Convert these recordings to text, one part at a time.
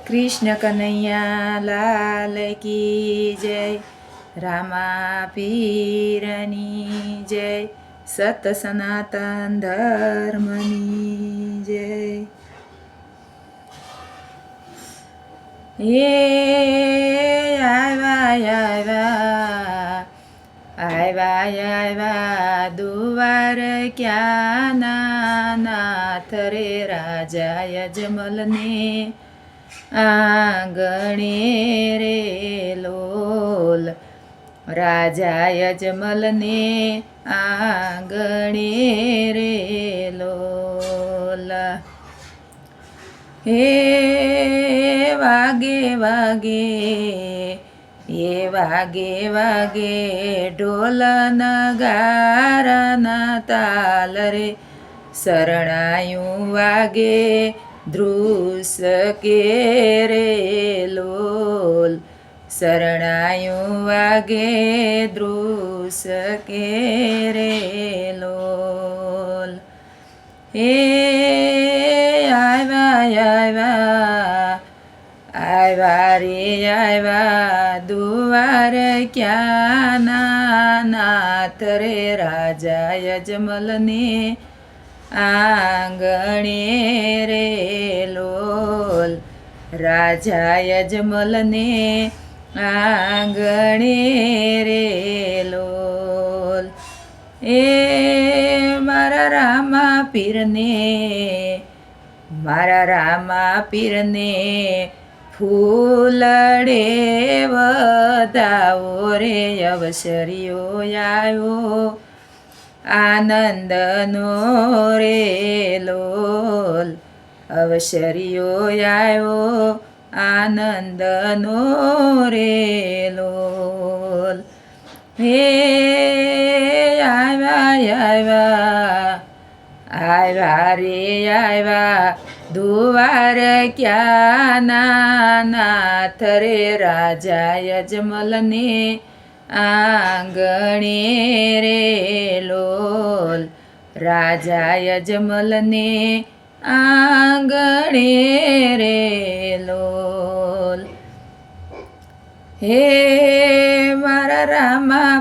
कृष्ण कन्हैया लाल की जय। रामा पीरनी जय। सत सनातन धर्मनी जय। આવ્યા દુવાર ક્યાં નાથ રે રાજા યજમલને આંગણે રે લોલ। રાજા યજમલને આંગણે રે લોલ। હે વાગે વાગે વાગે ઢોલ નગારાના તાલ રે। શરણાયું વાગે ધ્રુસ કે રે લોલ। શરણાયું વાગે ધ્રુસ કે રે લોલ। હે આવ્યા રે આવ્યા દુવાર ક્યાં નાથ રે રાજા યજમલને આંગણે રે લોલ। રાજા યજમલને આંગણે રે લોલ। એ મારા રામા પીરને ફૂલડે વધાવો રે। અવસર્યો આવ્યો આનંદનો રે લોલ। અવસર્યો આવ્યો આનંદનો રે લોલ। હે આવ્યા રે આવ્યા દુવાર ક્યાં નાથ રે રાજા યજમલને આંગણે રે લોલ। રાજા યજમલને આંગણે રે લોલ। હે મારા રામા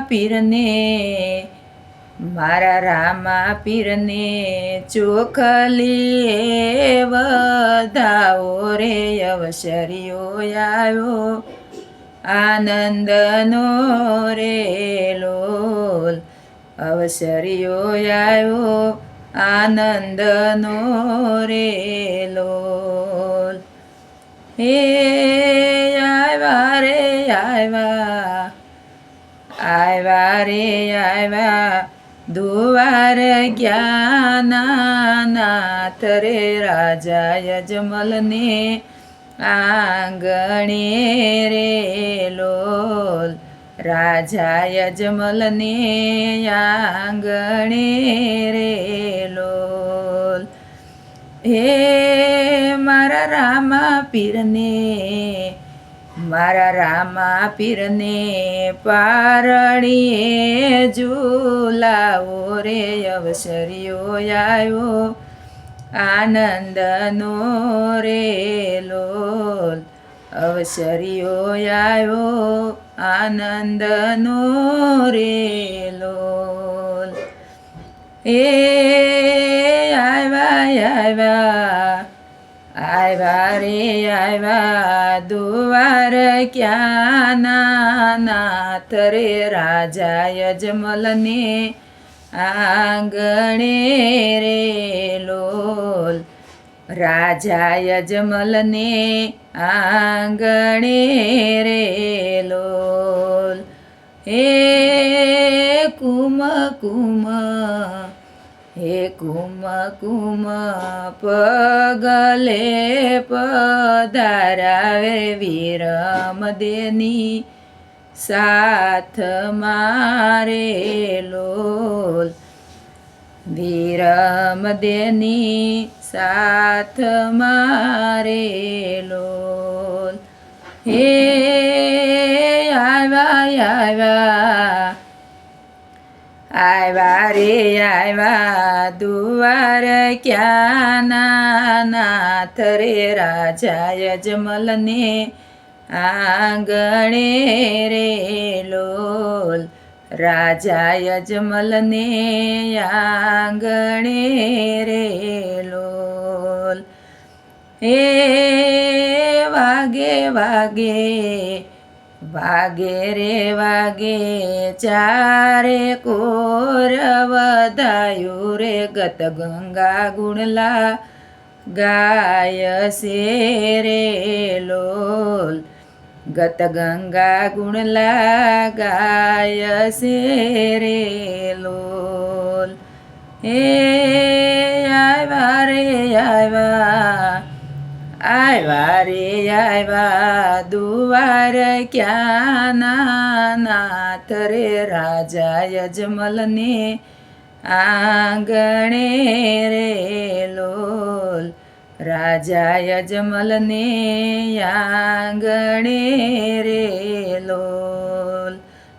પીરને ચોખલીએ વધાવો રે। અવસર્યો આવ્યો આનંદનો રે લોલ। અવસર્યો આવ્યો આનંદનો રે લોલ। હે આવ્યા રે આવ્યા દુવાર ક્યાં નાથ રે રાજા યજમલને આંગણે રે લોલ। રાજા યજમલને આંગણે રે લોલ। હે મારા રામા પીરને પારણીએ ઝૂલાવો રે। અવસર્યો આવ્યો આનંદનો રે લોલ। અવસર્યો આવ્યો આનંદનો રે લોલ। એ આવ્યા રે આવ્યા દુવાર ક્યાં નાથ રે રાજા યજમલને આંગણે રે લોલ। રાજા યજમલને આંગણે રે લોલ। હે કુમ પગલે પધારાવે વીરમદેની સાથ મારે લોલ। વીરમદેની સાથ મારે લોલ। હે આવ્યા રે આવ્યા દુવાર ક્યાં નાથ નાથ રે રાજા યજમલને આંગણે રે લોલ રાજા યજમલને આંગણે રે લોલ હે વાગે વાગે વાગે રે વાગે ચારે કોર વધાયું રે ગત ગંગા ગુણલા ગાય સે રે લોલ ગત ગંગા ગુણલા ગાય સે રે લોલ હે આવ્યા રે આવ્યા રે આવ્યા દુવાર ક્યાં નાથ રે રાજા યજમલને આંગણે રે લોલ રાજા યજમલને આંગણે રે લોલ.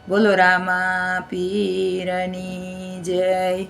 બોલો રામા પીરની જય.